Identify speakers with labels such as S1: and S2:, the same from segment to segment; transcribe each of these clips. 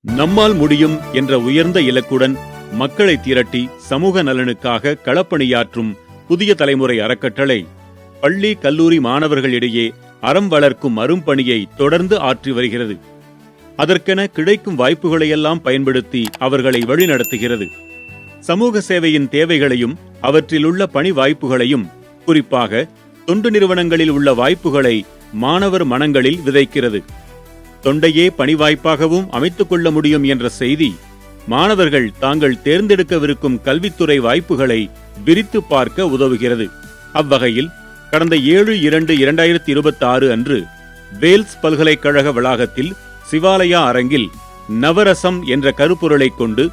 S1: நம்மால் முடியும் என்ற உயர்ந்த இலக்குடன் மக்களை திரட்டி சமூக நலனுக்காக களப்பணியாற்றும் புதிய தலைமுறை அறக்கட்டளை பள்ளி கல்லூரி மாணவர்களிடையே அறம் வளர்க்கும் அரும்பணியை தொடர்ந்து ஆற்றி வருகிறது. அதற்கென கிடைக்கும் வாய்ப்புகளையெல்லாம் பயன்படுத்தி அவர்களை வழிநடத்துகிறது. சமூக சேவையின் தேவைகளையும் அவற்றிலுள்ள பணி வாய்ப்புகளையும், குறிப்பாக தொண்டு நிறுவனங்களில் உள்ள வாய்ப்புகளை மாணவர் மனங்களில் விதைக்கிறது. தொண்டையே பணி வாய்ப்பாகவும் அமைத்துக் கொள்ள முடியும் என்ற செய்தி மாணவர்கள் தாங்கள் தேர்ந்தெடுக்கவிருக்கும் கல்வித்துறை வாய்ப்புகளை விரித்து பார்க்க உதவுகிறது. அவ்வகையில் கடந்த 7/2/2026 அன்று வேல்ஸ் பல்கலைக்கழக வளாகத்தில் சிவாலயா அரங்கில் நவரசம் என்ற கருப்பொருளை கொண்டு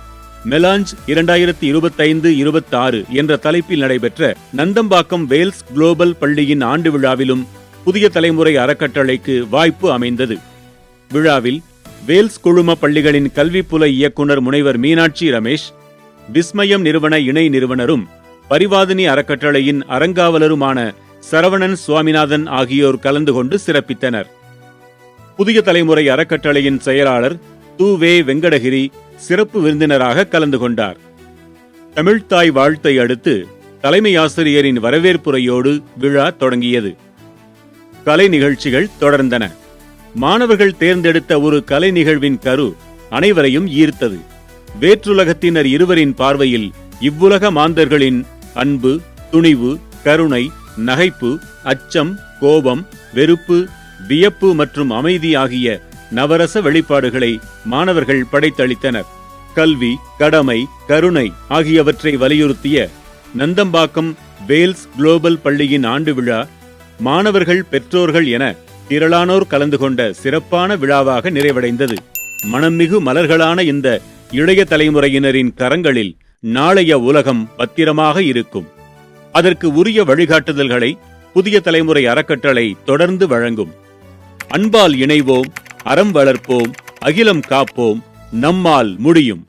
S1: மெலாஞ்ச் 2025-26 என்ற தலைப்பில் நடைபெற்ற நந்தம்பாக்கம் வேல்ஸ் குளோபல் பள்ளியின் ஆண்டு விழாவிலும் புதிய தலைமுறை அறக்கட்டளைக்கு வாய்ப்பு அமைந்தது. விழாவில் வேல்ஸ் குழும பள்ளிகளின் கல்விப்புல இயக்குனர் முனைவர் மீனாட்சி ரமேஷ், விஸ்மயம் நிறுவன இணை நிறுவனரும் பரிவாதினி அறக்கட்டளையின் அறங்காவலருமான சரவணன் சுவாமிநாதன் ஆகியோர் கலந்து கொண்டு சிறப்பித்தனர். புதிய தலைமுறை அறக்கட்டளையின் செயலாளர் வே வெங்கடகிரி சிறப்பு விருந்தினராக கலந்து கொண்டார். தமிழ்த்தாய் வாழ்த்தை அடுத்து தலைமை ஆசிரியரின் வரவேற்புரையோடு விழா தொடங்கியது. கலை நிகழ்ச்சிகள் தொடர்ந்தன. மாணவர்கள் தேர்ந்தெடுத்த ஒரு கலை நிகழ்வின் கரு அனைவரையும் ஈர்த்தது. வேற்றுலகத்தினர் இருவரின் பார்வையில் இவ்வுலக மாந்தர்களின் அன்பு, துணிவு, கருணை, நகைப்பு, அச்சம், கோபம், வெறுப்பு, வியப்பு மற்றும் அமைதி ஆகிய நவரச வெளிப்பாடுகளை மாணவர்கள் படைத்தளித்தனர். கல்வி, கடமை, கருணை ஆகியவற்றை வலியுறுத்திய நந்தம்பாக்கம் வேல்ஸ் குளோபல் பள்ளியின் ஆண்டு விழா மாணவர்கள், பெற்றோர்கள் என திரளானோர் கலந்து கொண்ட சிறப்பான விழாவாக நிறைவடைந்தது. மனம்மிகு மலர்களான இந்த இளைய தலைமுறையினரின் கரங்களில் நாளைய உலகம் பத்திரமாக இருக்கும். அதற்கு உரிய வழிகாட்டுதல்களை புதிய தலைமுறை அறக்கட்டளை தொடர்ந்து வழங்கும். அன்பால் இணைவோம், அறம் வளர்ப்போம், அகிலம் காப்போம், நம்மால் முடியும்.